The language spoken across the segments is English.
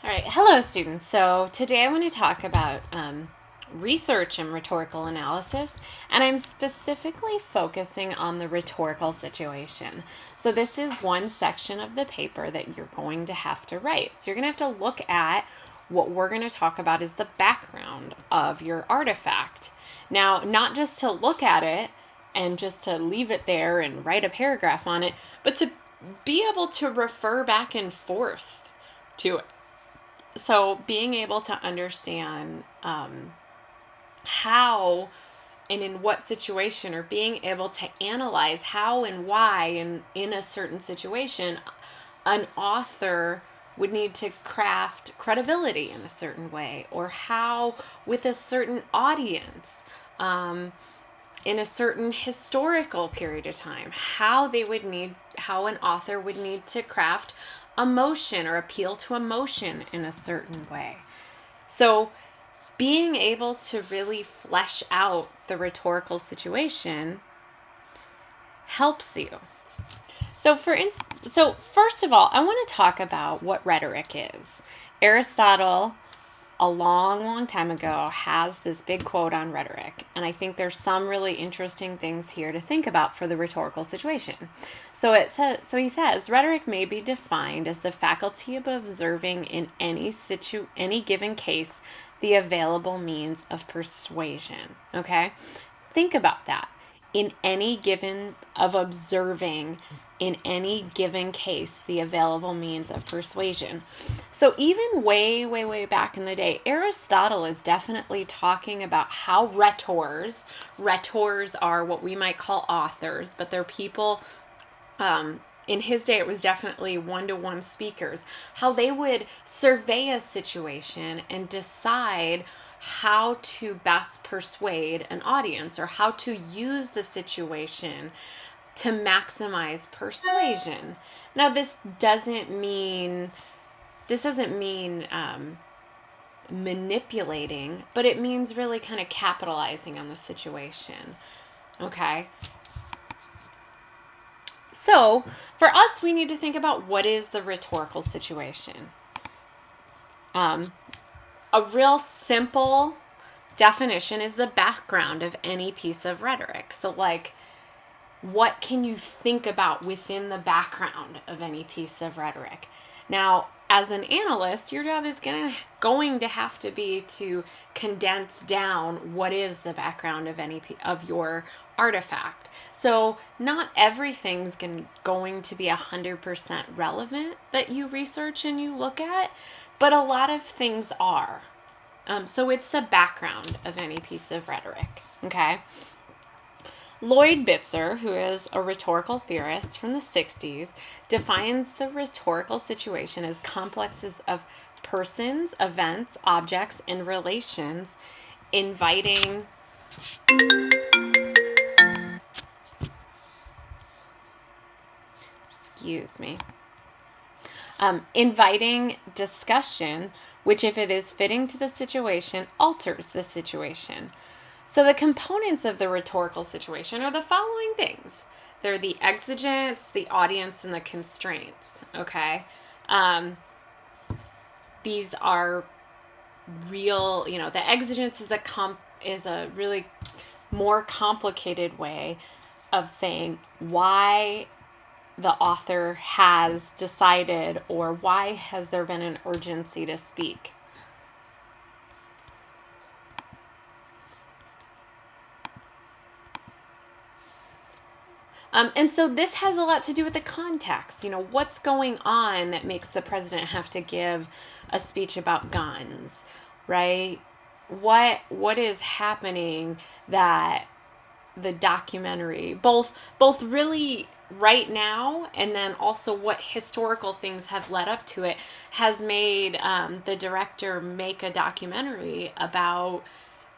All right, hello students. So today I want to talk about research and rhetorical analysis, and I'm specifically focusing on the rhetorical situation. So this is one section of the paper that you're going to have to write. So you're going to have to look at what we're going to talk about is the background of your artifact. Now, not just to look at it and just to leave it there and write a paragraph on it, but to be able to refer back and forth to it. So being able to understand how and in what situation, or being able to analyze how and why in a certain situation an author would need to craft credibility in a certain way, or how with a certain audience, in a certain historical period of time, how an author would need to craft emotion or appeal to emotion in a certain way. So being able to really flesh out the rhetorical situation helps you. So first of all, I want to talk about what rhetoric is. Aristotle, a long time ago, has this big quote on rhetoric, and I think there's some really interesting things here to think about for the rhetorical situation. So he says, rhetoric may be defined as the faculty of observing in any given case the available means of persuasion. Okay? Think about that. Observing in any given case the available means of persuasion. So even way back in the day, Aristotle is definitely talking about how rhetors are what we might call authors, but they're people, in his day it was definitely one-to-one speakers, how they would survey a situation and decide how to best persuade an audience, or how to use the situation to maximize persuasion. Now, this doesn't mean manipulating, but it means really kind of capitalizing on the situation. Okay? So, for us, we need to think about what is the rhetorical situation. A real simple definition is the background of any piece of rhetoric. So, like, what can you think about within the background of any piece of rhetoric? Now, as an analyst, your job is going to have to be to condense down what is the background of your artifact. So not everything's going to be 100% relevant that you research and you look at, but a lot of things are. So it's the background of any piece of rhetoric, okay? Lloyd Bitzer, who is a rhetorical theorist from the 60s, defines the rhetorical situation as complexes of persons, events, objects, and relations inviting inviting discussion, which, if it is fitting to the situation, alters the situation. So the components of the rhetorical situation are the following things. They're the exigents, the audience, and the constraints, okay? These are real, the exigence is a really more complicated way of saying why the author has decided, or why has there been an urgency to speak. And so this has a lot to do with the context. What's going on that makes the president have to give a speech about guns, right? What is happening that the documentary, both really right now, and then also what historical things have led up to it, has made the director make a documentary about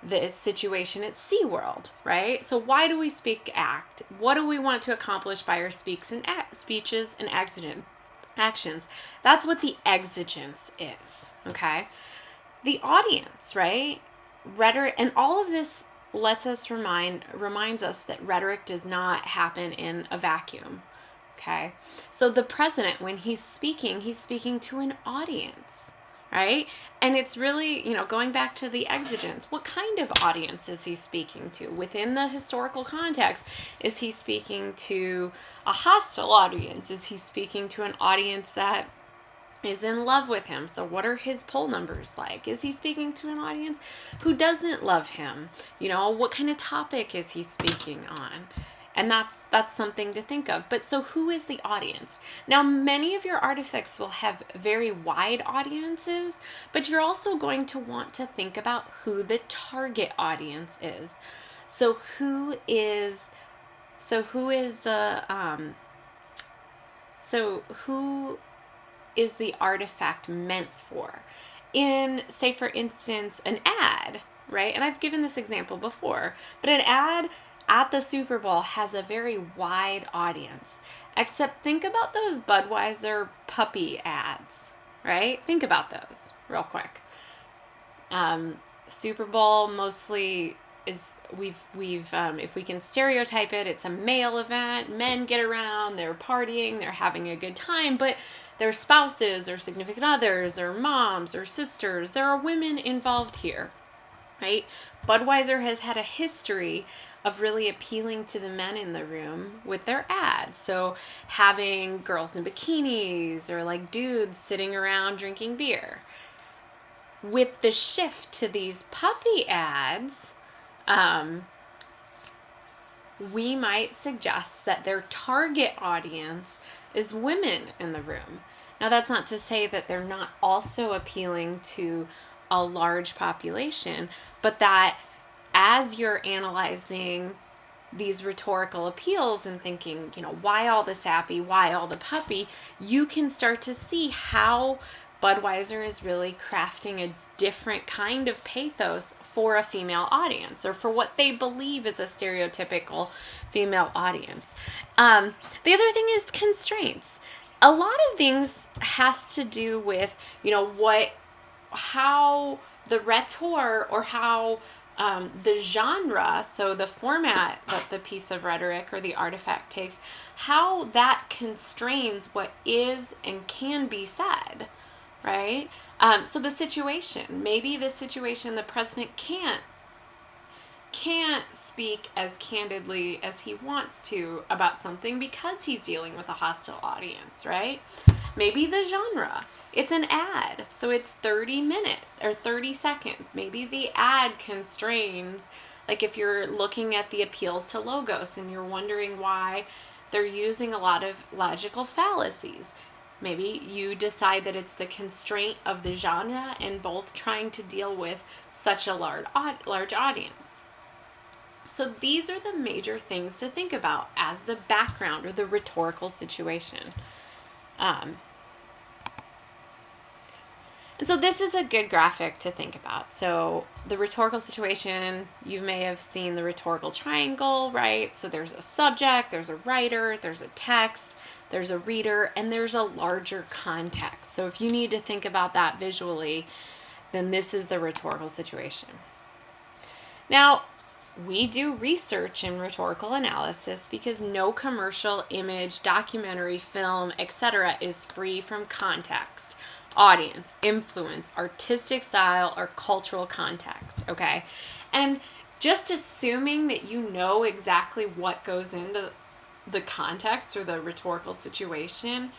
the situation at SeaWorld, right? So why do we act? What do we want to accomplish by our speeches and actions? That's what the exigence is, okay? The audience, right? Rhetoric, and all of this reminds us that rhetoric does not happen in a vacuum, okay? So the president, when he's speaking to an audience, right? And it's really, going back to the exigence. What kind of audience is he speaking to? Within the historical context, is he speaking to a hostile audience? Is he speaking to an audience that is in love with him? So what are his poll numbers like? Is he speaking to an audience who doesn't love him? What kind of topic is he speaking on? And that's something to think of. But so who is the audience? Now, many of your artifacts will have very wide audiences, but you're also going to want to think about who the target audience is. So who is the who is the artifact meant for? In, say, for instance, an ad, right? And I've given this example before, but an ad at the Super Bowl has a very wide audience. Except think about those Budweiser puppy ads, right? Think about those real quick. Super Bowl mostly is, we've if we can stereotype it, it's a male event. Men get around, they're partying, they're having a good time, but their spouses or significant others or moms or sisters, there are women involved here, right? Budweiser has had a history of really appealing to the men in the room with their ads. So having girls in bikinis or like dudes sitting around drinking beer. With the shift to these puppy ads, we might suggest that their target audience is women in the room. Now, that's not to say that they're not also appealing to a large population, but that as you're analyzing these rhetorical appeals and thinking, why all the sappy, why all the puppy, you can start to see how Budweiser is really crafting a different kind of pathos for a female audience, or for what they believe is a stereotypical female audience. The other thing is constraints. A lot of things has to do with, how the rhetor, or how the genre, so the format that the piece of rhetoric or the artifact takes, how that constrains what is and can be said, right? So the situation, maybe the situation, the president can't speak as candidly as he wants to about something because he's dealing with a hostile audience, right? Maybe the genre, it's an ad, so it's 30 minutes or 30 seconds. Maybe the ad constrains, like if you're looking at the appeals to logos and you're wondering why they're using a lot of logical fallacies. Maybe you decide that it's the constraint of the genre and both trying to deal with such a large audience. So these are the major things to think about as the background or the rhetorical situation. And so this is a good graphic to think about. So the rhetorical situation, you may have seen the rhetorical triangle, right? So there's a subject, there's a writer, there's a text, there's a reader, and there's a larger context. So if you need to think about that visually, then this is the rhetorical situation. Now, we do research in rhetorical analysis because no commercial, image, documentary, film, etc. is free from context, audience, influence, artistic style, or cultural context, okay? And just assuming that you know exactly what goes into the context or the rhetorical situation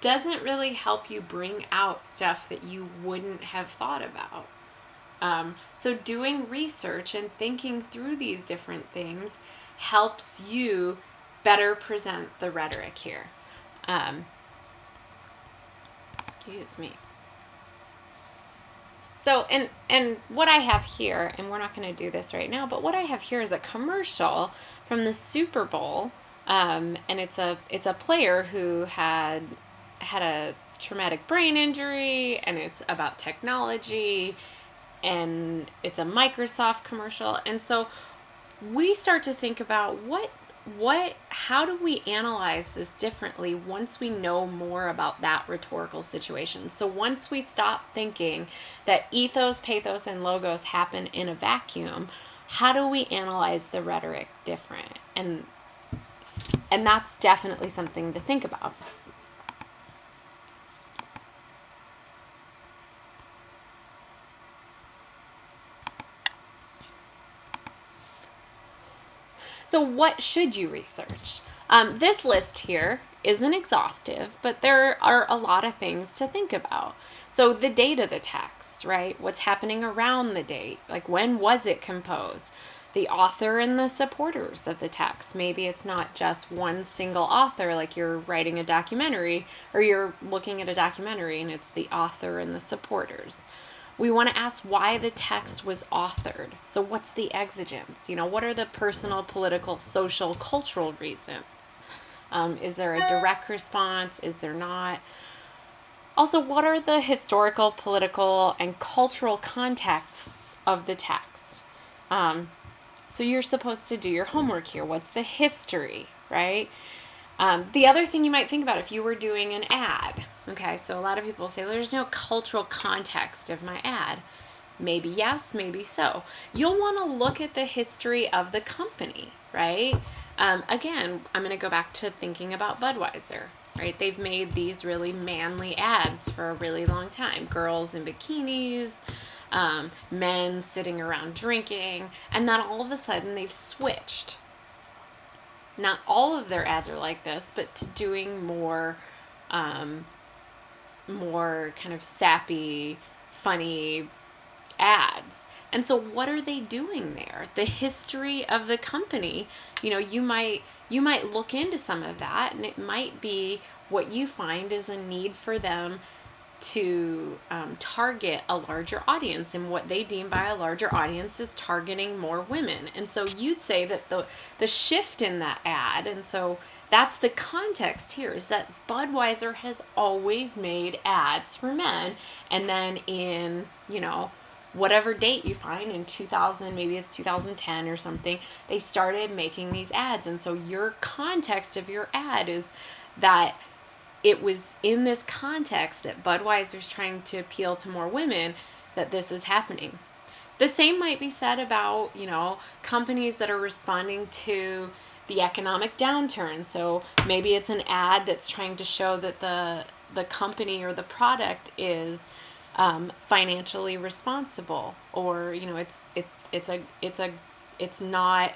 doesn't really help you bring out stuff that you wouldn't have thought about. So doing research and thinking through these different things helps you better present the rhetoric here. Excuse me. So, and what I have here, and we're not going to do this right now, but what I have here is a commercial from the Super Bowl, and it's a player who had a traumatic brain injury, and it's about technology, and it's a Microsoft commercial. And so we start to think about how do we analyze this differently once we know more about that rhetorical situation. So once we stop thinking that ethos, pathos, and logos happen in a vacuum, how do we analyze the rhetoric different? And that's definitely something to think about. So what should you research? This list here isn't exhaustive, but there are a lot of things to think about. So the date of the text, right? What's happening around the date? Like, when was it composed? The author and the supporters of the text. Maybe it's not just one single author, like you're writing a documentary or you're looking at a documentary and it's the author and the supporters. We want to ask why the text was authored. So what's the exigence? What are the personal, political, social, cultural reasons? Is there a direct response? Is there not? Also, what are the historical, political, and cultural contexts of the text? So you're supposed to do your homework here. What's the history, right? The other thing you might think about if you were doing an ad, okay, so a lot of people say, well, there's no cultural context of my ad. Maybe yes, maybe so. You'll want to look at the history of the company, right? Again, I'm going to go back to thinking about Budweiser, right? They've made these really manly ads for a really long time. Girls in bikinis, men sitting around drinking, and then all of a sudden they've switched. Not all of their ads are like this, but to doing more kind of sappy, funny ads. And so what are they doing there? The history of the company, you might look into some of that, and it might be what you find is a need for them to target a larger audience, and what they deem by a larger audience is targeting more women. And so you'd say that the shift in that ad, and so that's the context here, is that Budweiser has always made ads for men, and then in whatever date you find in 2000, maybe it's 2010 or something, they started making these ads. And so your context of your ad is that it was in this context that Budweiser's trying to appeal to more women that this is happening. The same might be said about, companies that are responding to the economic downturn. So maybe it's an ad that's trying to show that the company or the product is financially responsible, or it's not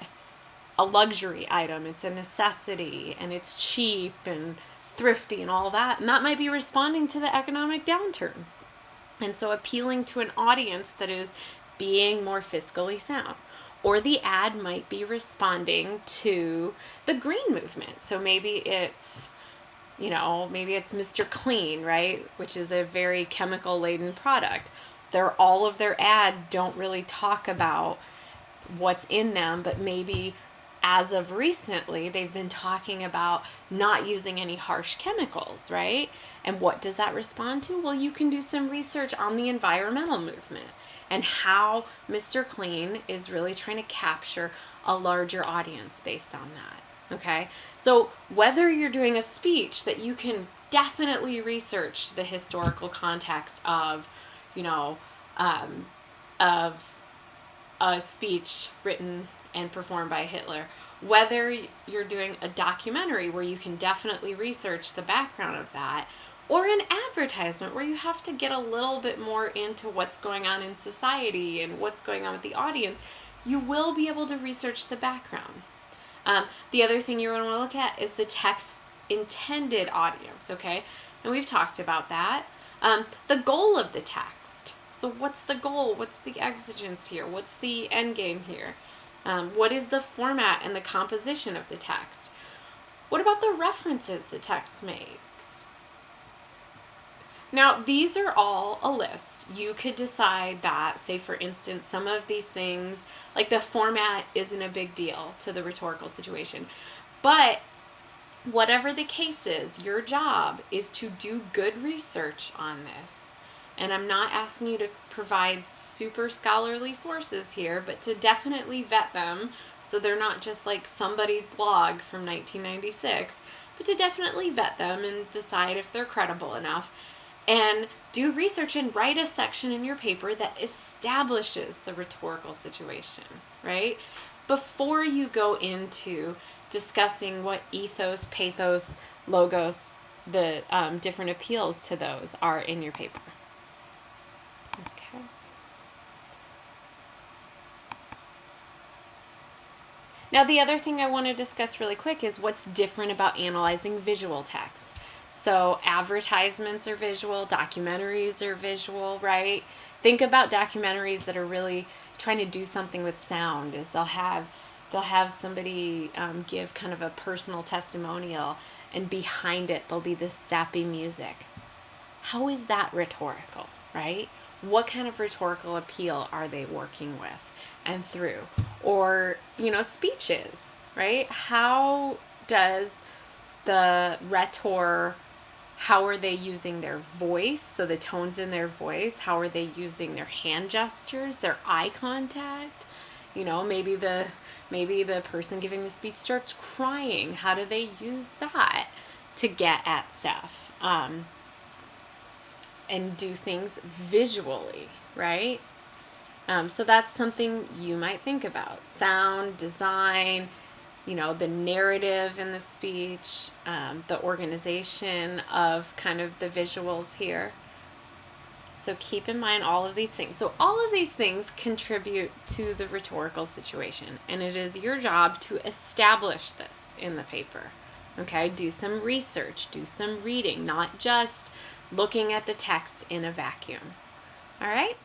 a luxury item, it's a necessity, and it's cheap and thrifty and all that, and that might be responding to the economic downturn, and so appealing to an audience that is being more fiscally sound. Or the ad might be responding to the green movement. So maybe it's Mr. Clean, right? Which is a very chemical laden product. All of their ads don't really talk about what's in them, but maybe as of recently, they've been talking about not using any harsh chemicals, right? And what does that respond to? Well, you can do some research on the environmental movement and how Mr. Clean is really trying to capture a larger audience based on that. Okay, so whether you're doing a speech that you can definitely research the historical context of, of a speech written and performed by Hitler, whether you're doing a documentary where you can definitely research the background of that, or an advertisement where you have to get a little bit more into what's going on in society and what's going on with the audience, you will be able to research the background. The other thing you're going to want to look at is the text's intended audience, okay? And we've talked about that. The goal of the text. So what's the goal? What's the exigence here? What's the end game here? What is the format and the composition of the text? What about the references the text makes? Now, these are all a list. You could decide that, say for instance, some of these things, like the format isn't a big deal to the rhetorical situation. But whatever the case is, your job is to do good research on this. And I'm not asking you to provide super scholarly sources here, but to definitely vet them so they're not just like somebody's blog from 1996, but to definitely vet them and decide if they're credible enough. And do research and write a section in your paper that establishes the rhetorical situation, right? Before you go into discussing what ethos, pathos, logos, the different appeals to those are in your paper. Okay. Now, the other thing I want to discuss really quick is what's different about analyzing visual text. So, advertisements are visual, documentaries are visual, right? Think about documentaries that are really trying to do something with sound. Is they'll have somebody give kind of a personal testimonial, and behind it there'll be this sappy music. How is that rhetorical, right? What kind of rhetorical appeal are they working with and through? Or, speeches, right? How does the rhetor, how are they using their voice? So the tones in their voice, how are they using their hand gestures, their eye contact? Maybe the person giving the speech starts crying. How do they use that to get at stuff? And do things visually, right? So that's something you might think about. Sound, design, the narrative in the speech, the organization of kind of the visuals here. So keep in mind all of these things. So all of these things contribute to the rhetorical situation, and it is your job to establish this in the paper. Okay, do some research, do some reading, not just looking at the text in a vacuum. All right?